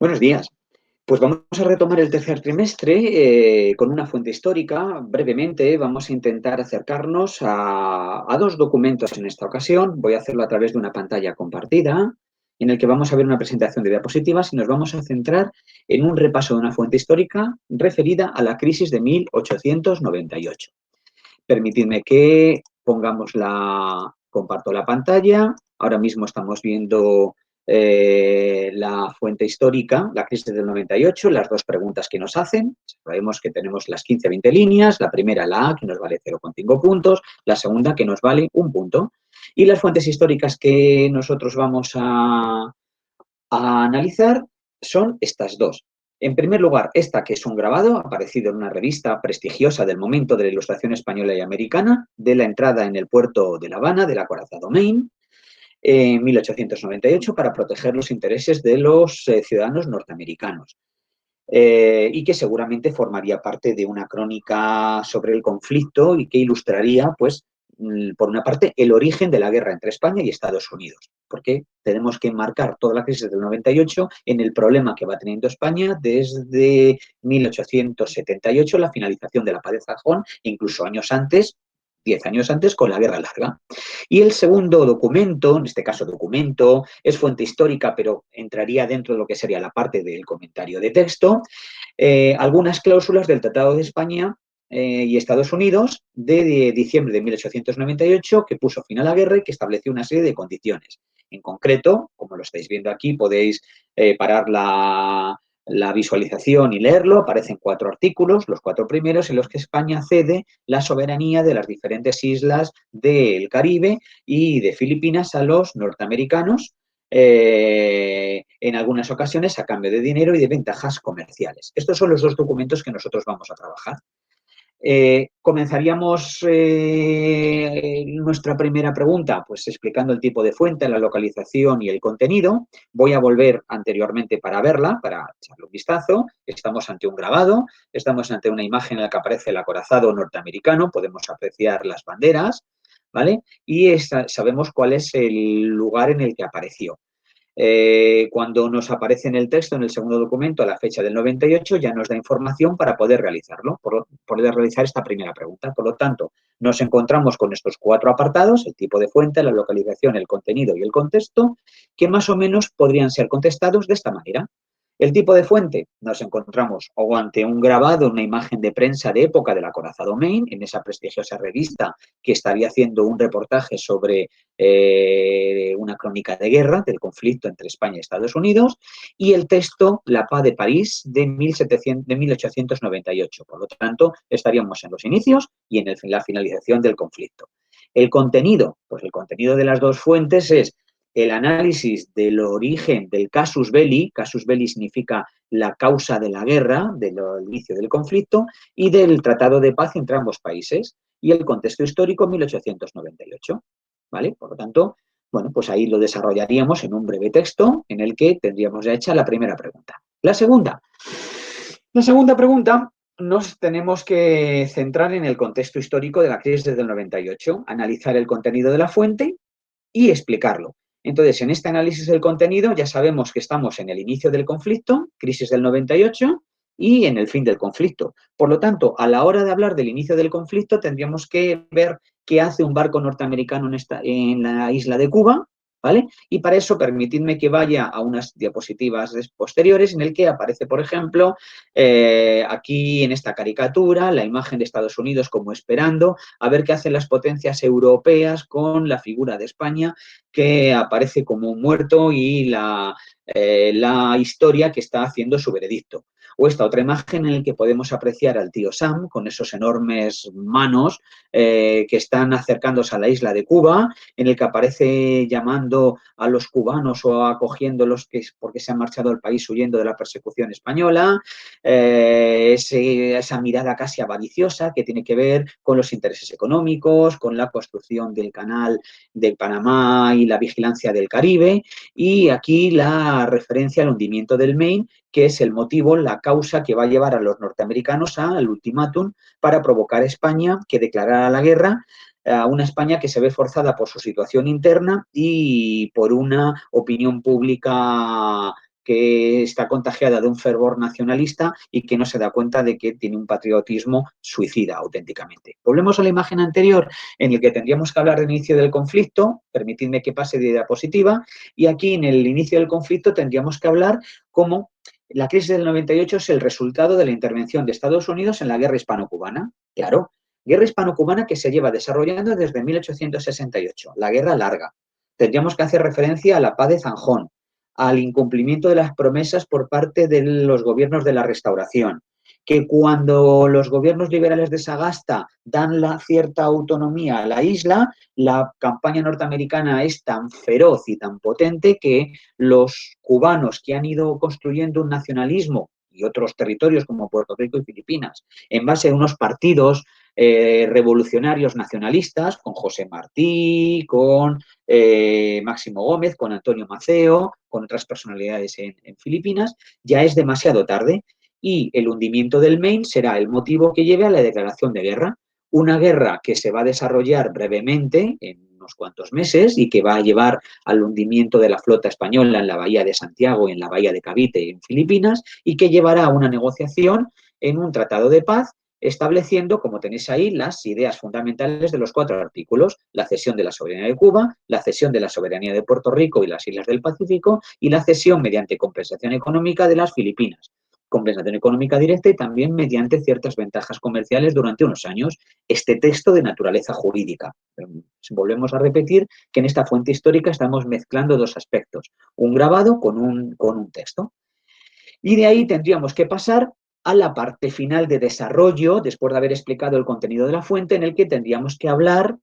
Buenos días. Pues vamos a retomar el tercer trimestre con una fuente histórica. Brevemente vamos a intentar acercarnos a dos documentos en esta ocasión. Voy a hacerlo a través de una pantalla compartida en el que vamos a ver una presentación de diapositivas y nos vamos a centrar en un repaso de una fuente histórica referida a la crisis de 1898. Permitidme que comparto la pantalla. Ahora mismo estamos viendo la fuente histórica, la crisis del 98, las dos preguntas que nos hacen. Sabemos que tenemos las 15 a 20 líneas, la primera, la A, que nos vale 0,5 puntos, la segunda, que nos vale 1 punto. Y las fuentes históricas que nosotros vamos a analizar son estas dos. En primer lugar, esta que es un grabado aparecido en una revista prestigiosa del momento de la Ilustración española y americana, de la entrada en el puerto de La Habana, del acorazado Maine, en 1898, para proteger los intereses de los ciudadanos norteamericanos. Y que seguramente formaría parte de una crónica sobre el conflicto y que ilustraría, pues, por una parte, el origen de la guerra entre España y Estados Unidos, porque tenemos que enmarcar toda la crisis del 98 en el problema que va teniendo España desde 1878, la finalización de la paz de Sajón, incluso años antes, 10 años antes, con la Guerra Larga. Y el segundo documento, en este caso documento, es fuente histórica, pero entraría dentro de lo que sería la parte del comentario de texto, algunas cláusulas del Tratado de España y Estados Unidos de diciembre de 1898 que puso fin a la guerra y que estableció una serie de condiciones. En concreto, como lo estáis viendo aquí, podéis parar la visualización y leerlo. Aparecen 4 artículos, los 4 primeros, en los que España cede la soberanía de las diferentes islas del Caribe y de Filipinas a los norteamericanos, en algunas ocasiones a cambio de dinero y de ventajas comerciales. Estos son los dos documentos que nosotros vamos a trabajar. Comenzaríamos nuestra primera pregunta, pues explicando el tipo de fuente, la localización y el contenido. Voy a volver anteriormente para verla, para echarle un vistazo. Estamos ante un grabado, estamos ante una imagen en la que aparece el acorazado norteamericano, podemos apreciar las banderas, ¿vale? Y sabemos cuál es el lugar en el que apareció. Cuando nos aparece en el texto, en el segundo documento, a la fecha del 98, ya nos da información para poder realizarlo, poder realizar esta primera pregunta. Por lo tanto, nos encontramos con estos 4 apartados, el tipo de fuente, la localización, el contenido y el contexto, que más o menos podrían ser contestados de esta manera. El tipo de fuente, nos encontramos o ante un grabado, una imagen de prensa de época del acorazado Maine, en esa prestigiosa revista que estaría haciendo un reportaje sobre una crónica de guerra, del conflicto entre España y Estados Unidos, y el texto La Paz de París de 1898. Por lo tanto, estaríamos en los inicios y en la finalización del conflicto. El contenido, pues el contenido de las dos fuentes es el análisis del origen del casus belli significa la causa de la guerra, del inicio del conflicto, y del tratado de paz entre ambos países, y el contexto histórico 1898, ¿vale? Por lo tanto, bueno, pues ahí lo desarrollaríamos en un breve texto en el que tendríamos ya hecha la primera pregunta. La segunda pregunta nos tenemos que centrar en el contexto histórico de la crisis del 98, analizar el contenido de la fuente y explicarlo. Entonces, en este análisis del contenido ya sabemos que estamos en el inicio del conflicto, crisis del 98, y en el fin del conflicto. Por lo tanto, a la hora de hablar del inicio del conflicto, tendríamos que ver qué hace un barco norteamericano en la isla de Cuba, ¿vale? Y para eso, permitidme que vaya a unas diapositivas posteriores en el que aparece, por ejemplo, aquí en esta caricatura, la imagen de Estados Unidos como esperando a ver qué hacen las potencias europeas con la figura de España, que aparece como un muerto, y la historia que está haciendo su veredicto. O esta otra imagen en la que podemos apreciar al tío Sam con esos enormes manos que están acercándose a la isla de Cuba, en el que aparece llamando a los cubanos o acogiéndolos porque se han marchado del país huyendo de la persecución española, esa mirada casi avariciosa que tiene que ver con los intereses económicos, con la construcción del canal de Panamá y la vigilancia del Caribe, y aquí la referencia al hundimiento del Maine, que es el motivo, la causa que va a llevar a los norteamericanos al ultimátum para provocar a España que declarara la guerra, a una España que se ve forzada por su situación interna y por una opinión pública que está contagiada de un fervor nacionalista y que no se da cuenta de que tiene un patriotismo suicida auténticamente. Volvemos a la imagen anterior en la que tendríamos que hablar del inicio del conflicto, permitidme que pase de diapositiva, y aquí en el inicio del conflicto tendríamos que hablar cómo la crisis del 98 es el resultado de la intervención de Estados Unidos en la guerra hispano-cubana. Claro, guerra hispano-cubana que se lleva desarrollando desde 1868, la guerra larga. Tendríamos que hacer referencia a la paz de Zanjón, al incumplimiento de las promesas por parte de los gobiernos de la Restauración, que cuando los gobiernos liberales de Sagasta dan la cierta autonomía a la isla, la campaña norteamericana es tan feroz y tan potente que los cubanos que han ido construyendo un nacionalismo y otros territorios como Puerto Rico y Filipinas, en base a unos partidos revolucionarios nacionalistas, con José Martí, con Máximo Gómez, con Antonio Maceo, con otras personalidades en Filipinas, ya es demasiado tarde y el hundimiento del Maine será el motivo que lleve a la declaración de guerra. Una guerra que se va a desarrollar brevemente, en unos cuantos meses, y que va a llevar al hundimiento de la flota española en la bahía de Santiago y en la bahía de Cavite en Filipinas, y que llevará a una negociación en un tratado de paz estableciendo, como tenéis ahí, las ideas fundamentales de los 4 artículos: la cesión de la soberanía de Cuba, la cesión de la soberanía de Puerto Rico y las islas del Pacífico y la cesión mediante compensación económica de las Filipinas. Compensación económica directa y también mediante ciertas ventajas comerciales durante unos años. Este texto de naturaleza jurídica. Volvemos a repetir que en esta fuente histórica estamos mezclando 2 aspectos, un grabado con un texto. Y de ahí tendríamos que pasar a la parte final de desarrollo, después de haber explicado el contenido de la fuente, en el que tendríamos que hablar,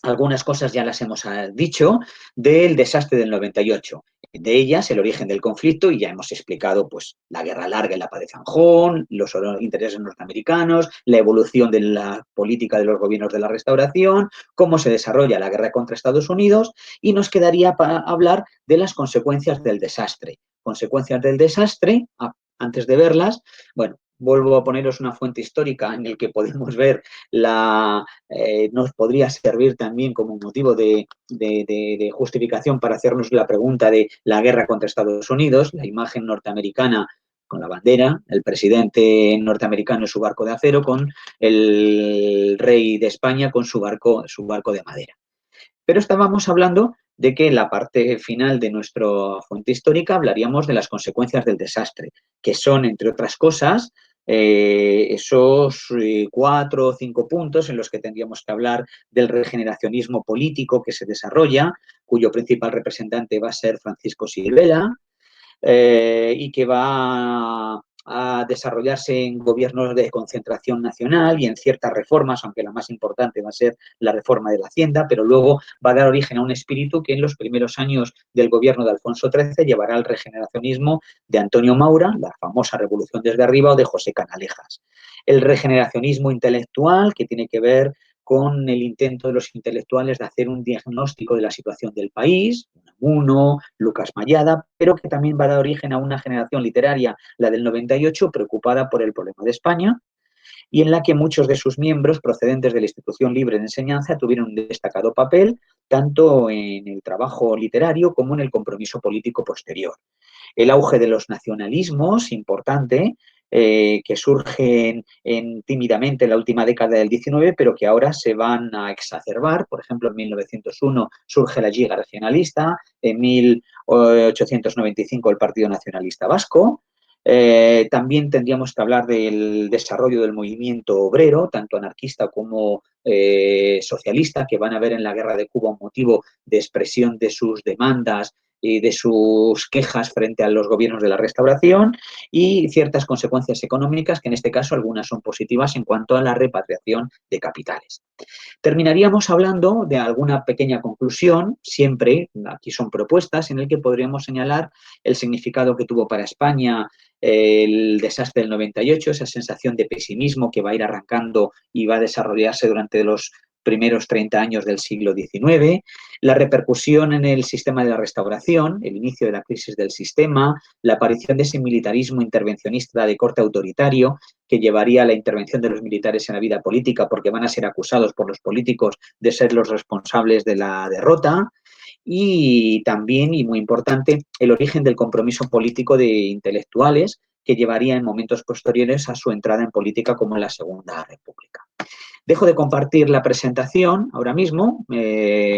algunas cosas ya las hemos dicho, del desastre del 98. De ellas, el origen del conflicto, y ya hemos explicado pues, la guerra larga y la paz de Zanjón, los intereses norteamericanos, la evolución de la política de los gobiernos de la Restauración, cómo se desarrolla la guerra contra Estados Unidos, y nos quedaría para hablar de las consecuencias del desastre. Consecuencias del desastre, antes de verlas, bueno, vuelvo a poneros una fuente histórica en la que podemos ver nos podría servir también como motivo de justificación para hacernos la pregunta de la guerra contra Estados Unidos, la imagen norteamericana con la bandera, el presidente norteamericano en su barco de acero, con el rey de España con su barco de madera. Pero estábamos hablando de que en la parte final de nuestra fuente histórica hablaríamos de las consecuencias del desastre, que son, entre otras cosas, esos 4 o 5 puntos en los que tendríamos que hablar del regeneracionismo político que se desarrolla, cuyo principal representante va a ser Francisco Silvela, y que va a desarrollarse en gobiernos de concentración nacional y en ciertas reformas, aunque la más importante va a ser la reforma de la Hacienda, pero luego va a dar origen a un espíritu que en los primeros años del gobierno de Alfonso XIII llevará al regeneracionismo de Antonio Maura, la famosa Revolución desde arriba, o de José Canalejas. El regeneracionismo intelectual, que tiene que ver con el intento de los intelectuales de hacer un diagnóstico de la situación del país, Unamuno, Lucas Mayada, pero que también va a dar origen a una generación literaria, la del 98, preocupada por el problema de España, y en la que muchos de sus miembros procedentes de la institución libre de enseñanza tuvieron un destacado papel tanto en el trabajo literario como en el compromiso político posterior. El auge de los nacionalismos, importante, que surgen tímidamente en la última década del XIX, pero que ahora se van a exacerbar. Por ejemplo, en 1901 surge la Lliga Regionalista, en 1895 el Partido Nacionalista Vasco. También tendríamos que hablar del desarrollo del movimiento obrero, tanto anarquista como socialista, que van a ver en la Guerra de Cuba un motivo de expresión de sus demandas y de sus quejas frente a los gobiernos de la Restauración, y ciertas consecuencias económicas, que en este caso algunas son positivas en cuanto a la repatriación de capitales. Terminaríamos hablando de alguna pequeña conclusión, siempre, aquí son propuestas, en el que podríamos señalar el significado que tuvo para España el desastre del 98, esa sensación de pesimismo que va a ir arrancando y va a desarrollarse durante los primeros 30 años del siglo XIX, la repercusión en el sistema de la Restauración, el inicio de la crisis del sistema, la aparición de ese militarismo intervencionista de corte autoritario que llevaría a la intervención de los militares en la vida política porque van a ser acusados por los políticos de ser los responsables de la derrota, y también, y muy importante, el origen del compromiso político de intelectuales que llevaría en momentos posteriores a su entrada en política como en la Segunda República. Dejo de compartir la presentación ahora mismo,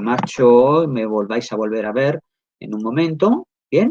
marcho, me volváis a volver a ver en un momento, ¿bien?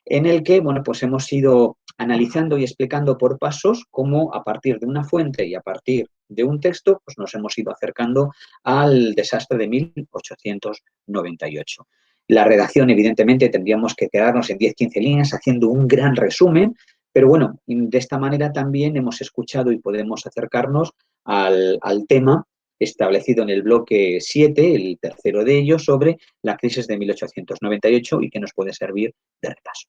En el que, bueno, pues hemos ido analizando y explicando por pasos cómo a partir de una fuente y a partir de un texto, pues nos hemos ido acercando al desastre de 1898. La redacción, evidentemente, tendríamos que quedarnos en 10-15 líneas haciendo un gran resumen, pero bueno, de esta manera también hemos escuchado y podemos acercarnos al tema establecido en el bloque 7, el tercero de ellos, sobre la crisis de 1898 y que nos puede servir de repaso.